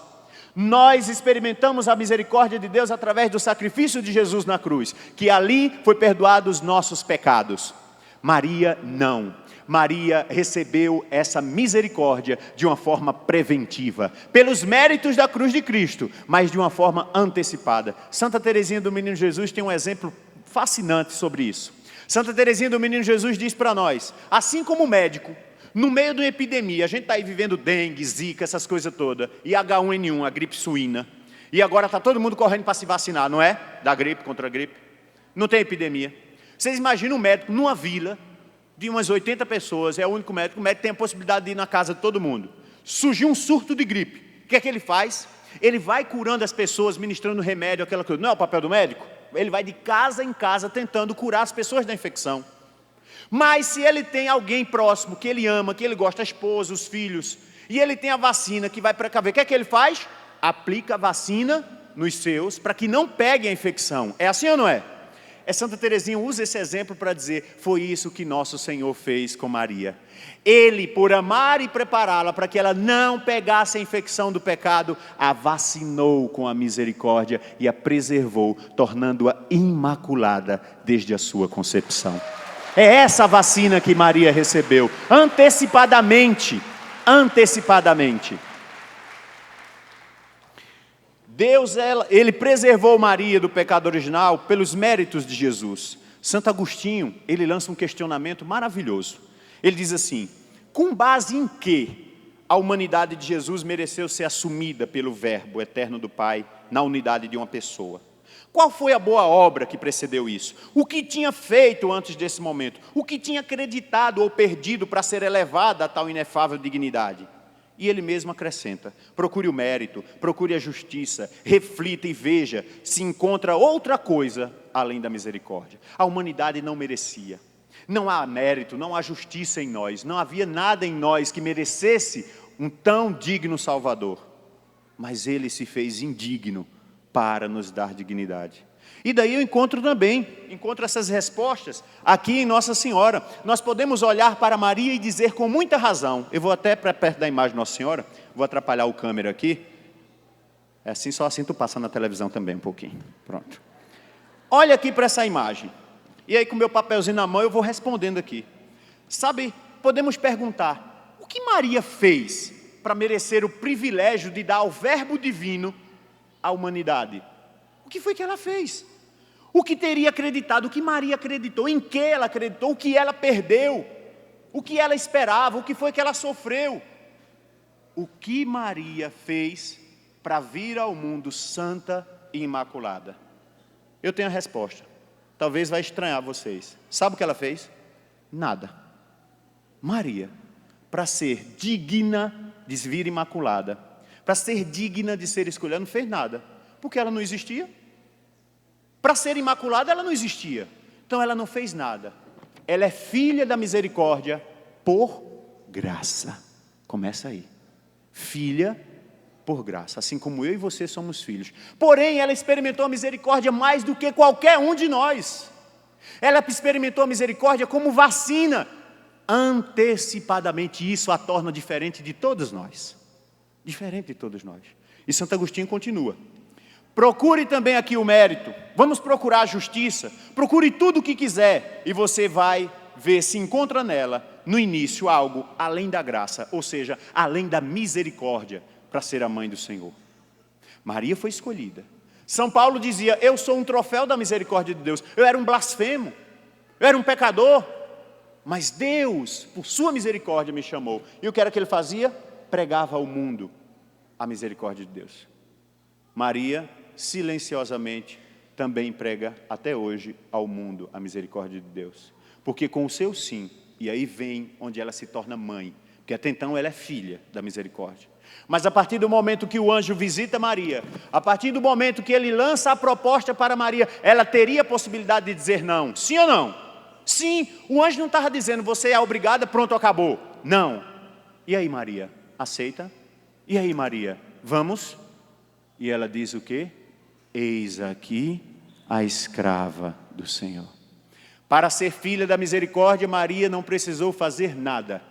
Nós experimentamos a misericórdia de Deus através do sacrifício de Jesus na cruz, que ali foi perdoado os nossos pecados. Maria não. Maria recebeu essa misericórdia de uma forma preventiva, pelos méritos da cruz de Cristo, mas de uma forma antecipada. Santa Teresinha do Menino Jesus tem um exemplo fascinante sobre isso. Santa Teresinha do Menino Jesus diz para nós: assim como o médico, no meio de uma epidemia, a gente está aí vivendo dengue, zika, essas coisas todas, e H1N1, a gripe suína, e agora está todo mundo correndo para se vacinar, não é? Da gripe, contra a gripe. Não tem epidemia. Vocês imaginam um médico numa vila de umas 80 pessoas, é o único médico, o médico tem a possibilidade de ir na casa de todo mundo. Surgiu um surto de gripe. O que é que ele faz? Ele vai curando as pessoas, ministrando remédio, aquela coisa. Não é o papel do médico? Ele vai de casa em casa tentando curar as pessoas da infecção. Mas se ele tem alguém próximo, que ele ama, que ele gosta, a esposa, os filhos, e ele tem a vacina que vai precaver, o que é que ele faz? Aplica a vacina nos seus, para que não peguem a infecção. É assim ou não é? Santa Teresinha usa esse exemplo para dizer: foi isso que nosso Senhor fez com Maria. Ele, por amar e prepará-la para que ela não pegasse a infecção do pecado, a vacinou com a misericórdia e a preservou, tornando-a imaculada desde a sua concepção. É essa vacina que Maria recebeu, antecipadamente. Deus, ele preservou Maria do pecado original pelos méritos de Jesus. Santo Agostinho, ele lança um questionamento maravilhoso. Ele diz assim: com base em que a humanidade de Jesus mereceu ser assumida pelo Verbo eterno do Pai na unidade de uma pessoa. Qual foi a boa obra que precedeu isso? O que tinha feito antes desse momento? O que tinha acreditado ou perdido para ser elevado a tal inefável dignidade? E ele mesmo acrescenta: procure o mérito, procure a justiça, reflita e veja se encontra outra coisa além da misericórdia. A humanidade não merecia. Não há mérito, não há justiça em nós, não havia nada em nós que merecesse um tão digno Salvador. Mas ele se fez indigno para nos dar dignidade. E daí eu encontro essas respostas aqui em Nossa Senhora. Nós podemos olhar para Maria e dizer com muita razão, eu vou até para perto da imagem de Nossa Senhora, vou atrapalhar o câmera aqui, só assim tu passa na televisão também um pouquinho, pronto. Olha aqui para essa imagem, e aí com o meu papelzinho na mão eu vou respondendo aqui. Sabe, podemos perguntar, o que Maria fez para merecer o privilégio de dar ao Verbo Divino à humanidade? O que foi que ela fez? O que teria acreditado? O que Maria acreditou? Em que ela acreditou? O que ela perdeu? O que ela esperava? O que foi que ela sofreu? O que Maria fez para vir ao mundo santa e imaculada? Eu tenho a resposta. Talvez vai estranhar vocês. Sabe o que ela fez? Nada. Maria, para ser digna de vir imaculada, para ser digna de ser escolhida, não fez nada, porque ela não existia. Para ser imaculada ela não existia, então ela não fez nada. Ela é filha da misericórdia por graça. Começa aí, filha por graça, assim como eu e você somos filhos. Porém ela experimentou a misericórdia mais do que qualquer um de nós. Ela experimentou a misericórdia como vacina, antecipadamente. Isso a torna diferente de todos nós. Diferente de todos nós. E Santo Agostinho continua: procure também aqui o mérito, vamos procurar a justiça, procure tudo o que quiser, e você vai ver se encontra nela, no início, algo além da graça, ou seja, além da misericórdia, para ser a mãe do Senhor. Maria foi escolhida. São Paulo dizia: eu sou um troféu da misericórdia de Deus. Eu era um blasfemo, eu era um pecador, mas Deus, por sua misericórdia, me chamou. E o que era que ele fazia? Pregava ao mundo a misericórdia de Deus. Maria, silenciosamente, também prega até hoje ao mundo a misericórdia de Deus. Porque com o seu sim, e aí vem onde ela se torna mãe, porque até então ela é filha da misericórdia. Mas a partir do momento que o anjo visita Maria, a partir do momento que ele lança a proposta para Maria, ela teria a possibilidade de dizer não. Sim ou não? Sim, o anjo não estava dizendo, você é obrigada, pronto, acabou. Não. E aí Maria, aceita? E aí Maria, vamos? E ela diz o quê? Eis aqui a escrava do Senhor. Para ser filha da misericórdia, Maria não precisou fazer nada.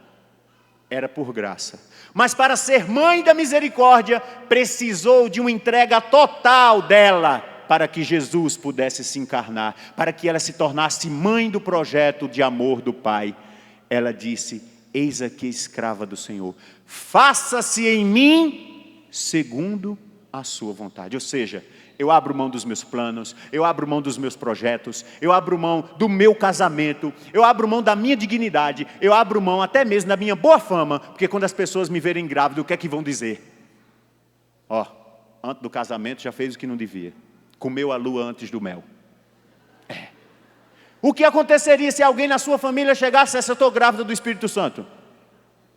Era por graça. Mas para ser mãe da misericórdia, precisou de uma entrega total dela, para que Jesus pudesse se encarnar, para que ela se tornasse mãe do projeto de amor do Pai. Ela disse: eis aqui a escrava do Senhor, faça-se em mim segundo a sua vontade. Ou seja, eu abro mão dos meus planos, eu abro mão dos meus projetos, eu abro mão do meu casamento, eu abro mão da minha dignidade, eu abro mão até mesmo da minha boa fama, porque quando as pessoas me verem grávida, o que é que vão dizer? Antes do casamento já fez o que não devia, comeu a lua antes do mel. O que aconteceria se alguém na sua família chegasse e dissesse: eu estou grávida do Espírito Santo?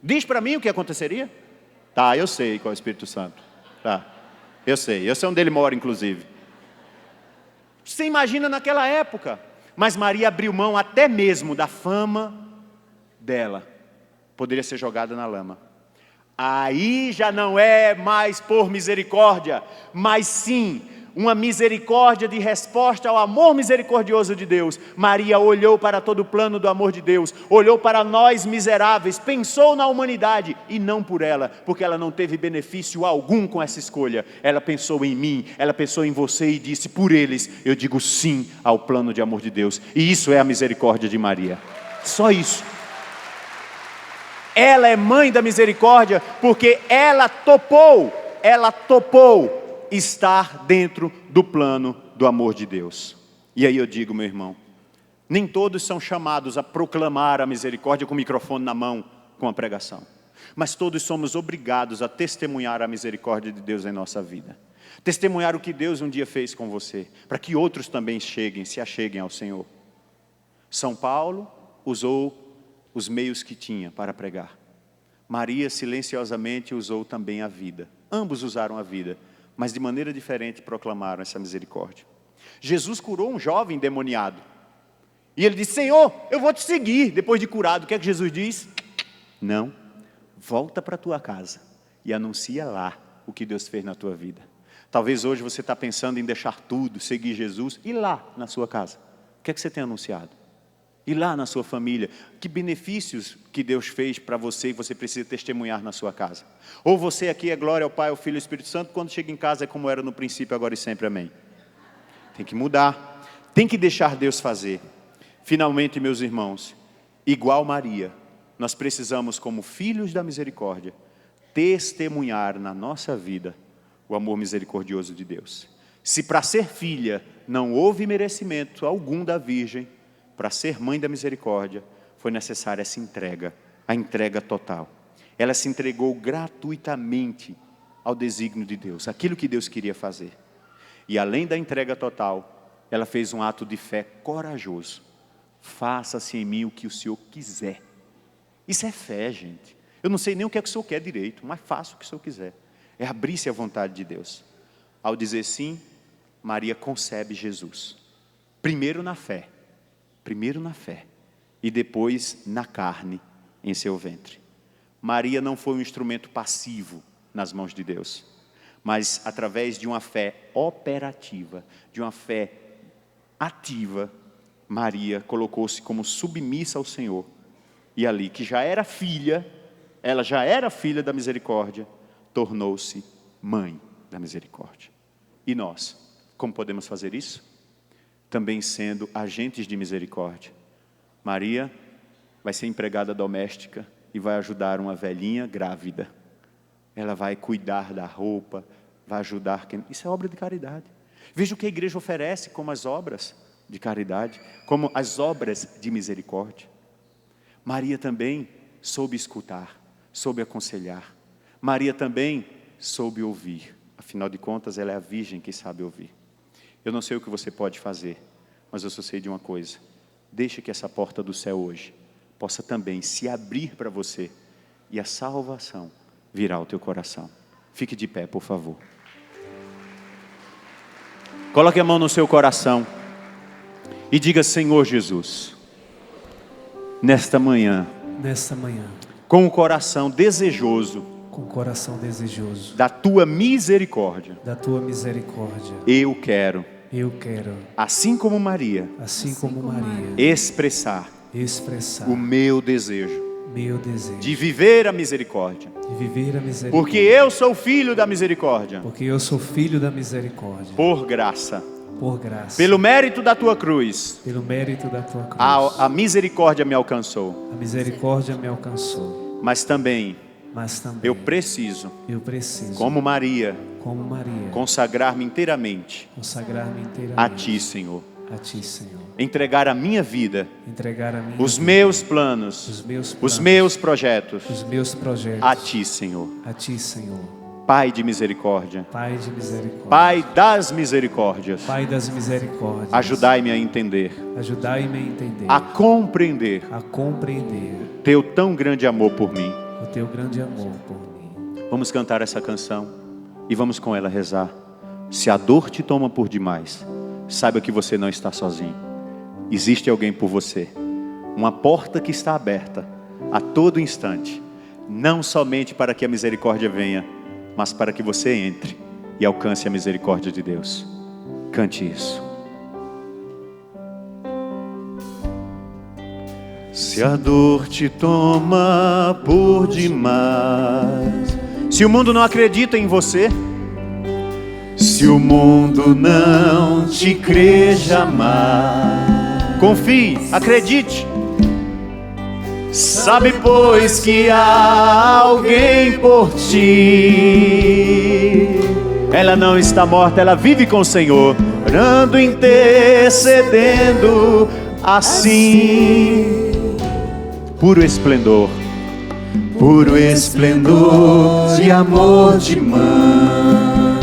Diz para mim o que aconteceria? Tá, eu sei qual é o Espírito Santo. Tá, eu sei onde ele mora, inclusive. Você imagina naquela época. Mas Maria abriu mão até mesmo da fama dela. Poderia ser jogada na lama. Aí já não é mais por misericórdia, mas sim uma misericórdia de resposta ao amor misericordioso de Deus. Maria olhou para todo o plano do amor de Deus, olhou para nós miseráveis, pensou na humanidade e não por ela, porque ela não teve benefício algum com essa escolha. Ela pensou em mim, ela pensou em você e disse: por eles eu digo sim ao plano de amor de Deus. E isso é a misericórdia de Maria. Só isso. Ela é mãe da misericórdia porque ela topou estar dentro do plano do amor de Deus. E aí eu digo, meu irmão, nem todos são chamados a proclamar a misericórdia com o microfone na mão, com a pregação. Mas todos somos obrigados a testemunhar a misericórdia de Deus em nossa vida. Testemunhar o que Deus um dia fez com você, para que outros também se acheguem ao Senhor. São Paulo usou os meios que tinha para pregar. Maria silenciosamente usou também a vida. Ambos usaram a vida, mas de maneira diferente proclamaram essa misericórdia. Jesus curou um jovem endemoniado. E ele disse: Senhor, eu vou te seguir. Depois de curado, o que é que Jesus diz? Não, volta para a tua casa e anuncia lá o que Deus fez na tua vida. Talvez hoje você está pensando em deixar tudo, seguir Jesus, e lá na sua casa, o que é que você tem anunciado? E lá na sua família, que benefícios que Deus fez para você e você precisa testemunhar na sua casa? Ou você aqui é glória ao Pai, ao Filho e ao Espírito Santo, quando chega em casa é como era no princípio, agora e sempre, amém. Tem que mudar, tem que deixar Deus fazer. Finalmente, meus irmãos, igual Maria, nós precisamos, como filhos da misericórdia, testemunhar na nossa vida o amor misericordioso de Deus. Se para ser filha não houve merecimento algum da Virgem, para ser mãe da misericórdia, foi necessária essa entrega, a entrega total. Ela se entregou gratuitamente ao desígnio de Deus, aquilo que Deus queria fazer. E além da entrega total, ela fez um ato de fé corajoso. Faça-se em mim o que o Senhor quiser. Isso é fé, gente. Eu não sei nem o que é que o Senhor quer direito, mas faça o que o Senhor quiser. É abrir-se à vontade de Deus. Ao dizer sim, Maria concebe Jesus. Primeiro na fé, e depois na carne em seu ventre. Maria não foi um instrumento passivo nas mãos de Deus, mas através de uma fé operativa, de uma fé ativa, Maria colocou-se como submissa ao Senhor. E ali, que já era filha, ela já era filha da misericórdia, tornou-se mãe da misericórdia. E nós, como podemos fazer isso? Também sendo agentes de misericórdia. Maria vai ser empregada doméstica e vai ajudar uma velhinha grávida. Ela vai cuidar da roupa, vai ajudar quem... Isso é obra de caridade. Veja o que a igreja oferece como as obras de caridade, como as obras de misericórdia. Maria também soube escutar, soube aconselhar. Maria também soube ouvir. Afinal de contas, ela é a virgem que sabe ouvir. Eu não sei o que você pode fazer, mas eu só sei de uma coisa. Deixe que essa porta do céu hoje possa também se abrir para você e a salvação virá ao teu coração. Fique de pé, por favor. Coloque a mão no seu coração e diga: Senhor Jesus, nesta manhã, com o coração desejoso, da tua misericórdia, eu quero, assim como Maria, expressar o meu desejo de viver a misericórdia, porque eu sou filho da misericórdia, por graça, pelo mérito da tua cruz, a misericórdia me alcançou, mas também eu preciso, como Maria, consagrar-me inteiramente a Ti, Senhor. Entregar a minha vida, os meus planos, os meus projetos, a Ti, Senhor. Pai de misericórdia, Pai das misericórdias, ajudai-me a entender, a compreender Teu tão grande amor por mim. Vamos cantar essa canção e vamos com ela rezar. Se a dor te toma por demais, saiba que você não está sozinho. Existe alguém por você. Uma porta que está aberta a todo instante, não somente para que a misericórdia venha, mas para que você entre e alcance a misericórdia de Deus. Cante isso. Se a dor te toma por demais, se o mundo não acredita em você, se o mundo não te crê jamais, confie, acredite. Sabe, pois, que há alguém por ti. Ela não está morta, ela vive com o Senhor, orando, intercedendo, assim, puro esplendor, puro esplendor de amor de mãe.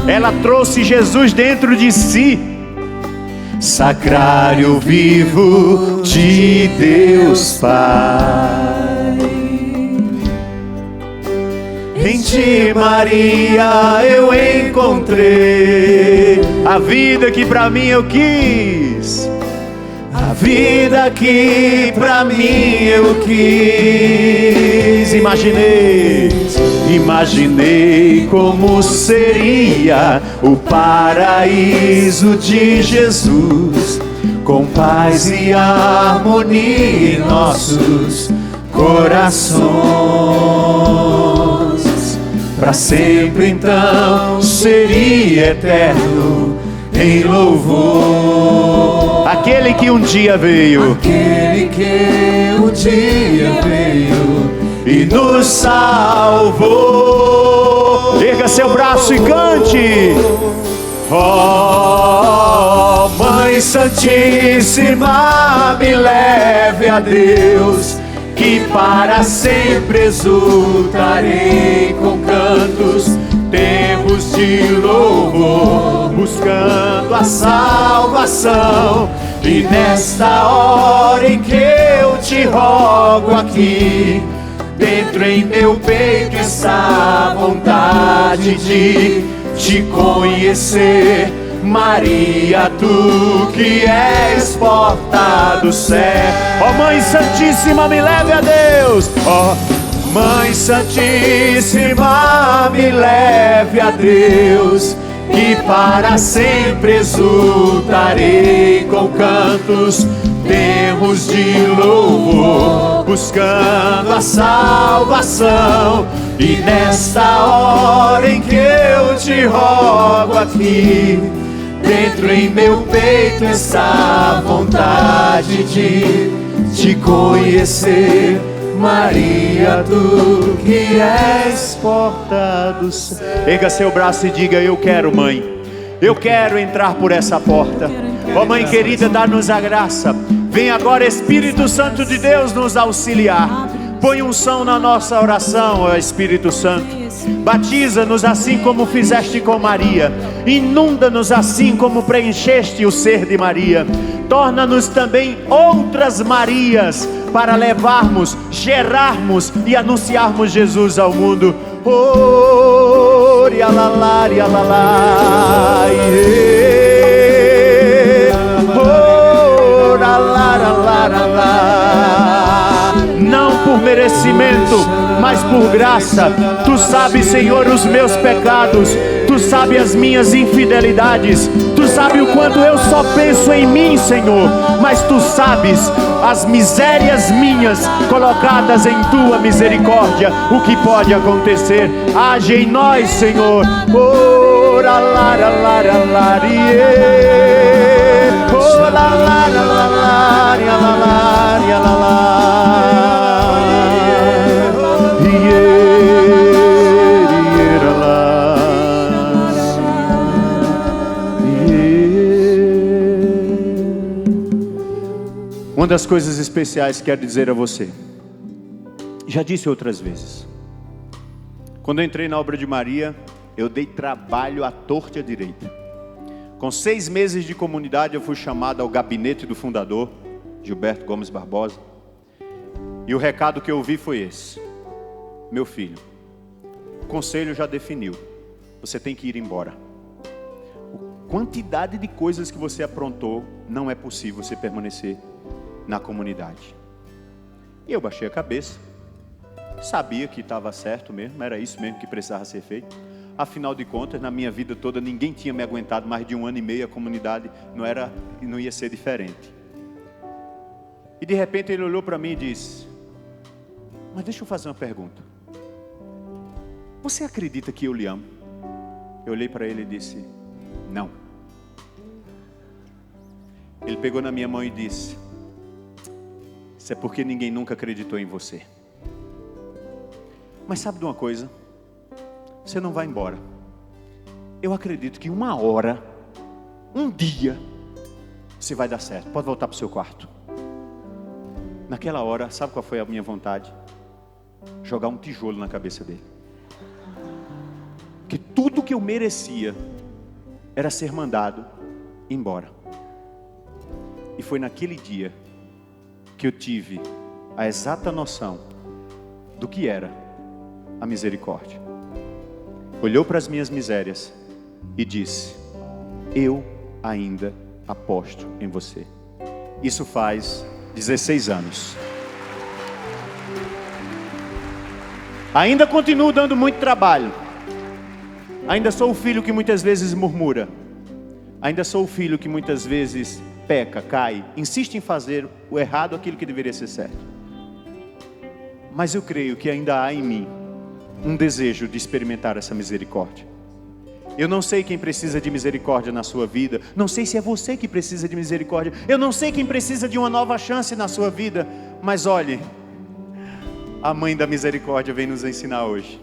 Ela trouxe Jesus dentro de si, sacrário vivo de Deus Pai. Em ti, Maria, eu encontrei a vida que pra mim eu quis, a vida que pra mim eu quis. Imaginei como seria o paraíso de Jesus, com paz e harmonia em nossos corações. Para sempre então seria eterno em louvor. Aquele que um dia veio, e nos salvou. Erga seu braço e cante. Oh, Mãe Santíssima, me leve a Deus, que para sempre exultarei com cantos, tempos de louvor, buscando a salvação. E nesta hora em que eu te rogo aqui, dentro em meu peito está a vontade de te conhecer. Maria, tu que és porta do céu. Ó Mãe Santíssima, me leve a Deus. Ó Mãe Santíssima, me leve a Deus, que para sempre exultarei com cantos, termos de louvor, buscando a salvação. E nesta hora em que eu te rogo aqui, dentro em meu peito está a vontade de te conhecer. Maria, tu que és porta do céu. Erga seu braço e diga: eu quero, Mãe, eu quero entrar por essa porta. Ó Mãe querida, dá-nos a graça. Vem agora, Espírito Santo de Deus, nos auxiliar. Põe unção na nossa oração, ó Espírito Santo. Batiza-nos assim como fizeste com Maria. Inunda-nos assim como preencheste o ser de Maria. Torna-nos também outras Marias, para levarmos, gerarmos e anunciarmos Jesus ao mundo. Oh, rialalá, rialalá, oh, ralaralá. Não por merecimento, mas por graça. Tu sabes, Senhor, os meus pecados. Tu sabes as minhas infidelidades. Tu sabes o quanto eu só penso em mim, Senhor. Mas Tu sabes as misérias minhas colocadas em Tua misericórdia. O que pode acontecer? Age em nós, Senhor. Oh, uma das coisas especiais que quero dizer a você, já disse outras vezes, quando eu entrei na obra de Maria, eu dei trabalho à torta e à direita. Com 6 meses de comunidade, eu fui chamado ao gabinete do fundador, Gilberto Gomes Barbosa, e o recado que eu ouvi foi esse: meu filho, o conselho já definiu, você tem que ir embora. A quantidade de coisas que você aprontou, não é possível você permanecer na comunidade. E eu baixei a cabeça, sabia que estava certo mesmo, era isso mesmo que precisava ser feito. Afinal de contas, na minha vida toda, ninguém tinha me aguentado mais de 1 ano e meio, a comunidade não ia ser diferente. E de repente ele olhou para mim e disse: mas deixa eu fazer uma pergunta, você acredita que eu lhe amo? Eu olhei para ele e disse: não. Ele pegou na minha mão e disse: isso é porque ninguém nunca acreditou em você. Mas sabe de uma coisa? Você não vai embora. Eu acredito que uma hora, um dia, você vai dar certo. Pode voltar para o seu quarto. Naquela hora, sabe qual foi a minha vontade? jogar um tijolo na cabeça dele. Que tudo que eu merecia era ser mandado embora. E foi naquele dia que eu tive a exata noção do que era a misericórdia. Olhou para as minhas misérias e disse: eu ainda aposto em você. Isso faz 16 anos. Ainda continuo dando muito trabalho. Ainda sou o filho que muitas vezes murmura. Ainda sou o filho que muitas vezes peca, cai, insiste em fazer o errado, aquilo que deveria ser certo. Mas eu creio que ainda há em mim um desejo de experimentar essa misericórdia. Eu não sei quem precisa de misericórdia na sua vida. Não sei se é você que precisa de misericórdia. Eu não sei quem precisa de uma nova chance na sua vida. Mas olhe, a mãe da misericórdia vem nos ensinar hoje.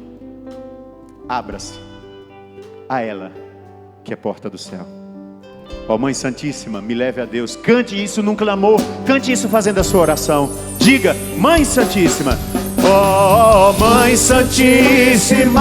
Abra-se a ela, que é porta do céu. Ó Mãe Santíssima, me leve a Deus. Cante isso num clamor. Cante isso fazendo a sua oração. Diga: Mãe Santíssima. Ó Mãe Santíssima,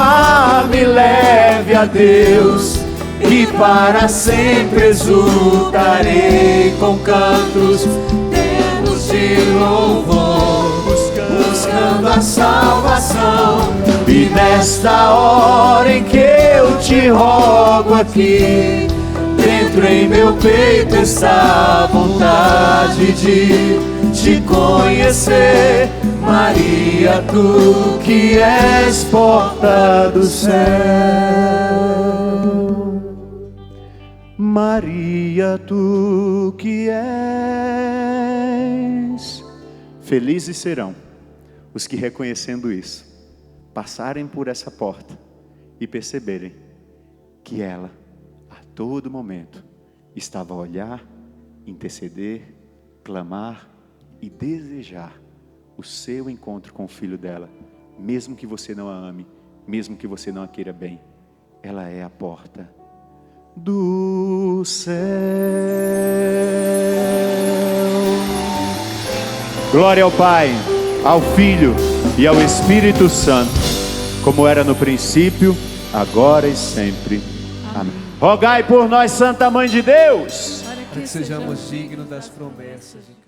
me leve a Deus, e para sempre exultarei com cantos ternos de louvor, buscando a salvação. E nesta hora em que eu te rogo aqui, dentro em meu peito está a vontade de te conhecer. Maria, tu que és porta do céu. Maria, tu que és. Felizes serão os que, reconhecendo isso, passarem por essa porta e perceberem que ela, a todo momento, estava a olhar, interceder, clamar e desejar o seu encontro com o filho dela. Mesmo que você não a ame, mesmo que você não a queira bem, ela é a porta do céu. Glória ao Pai, ao Filho e ao Espírito Santo, como era no princípio, agora e sempre. Amém. Rogai por nós, Santa Mãe de Deus, para que sejamos dignos das promessas de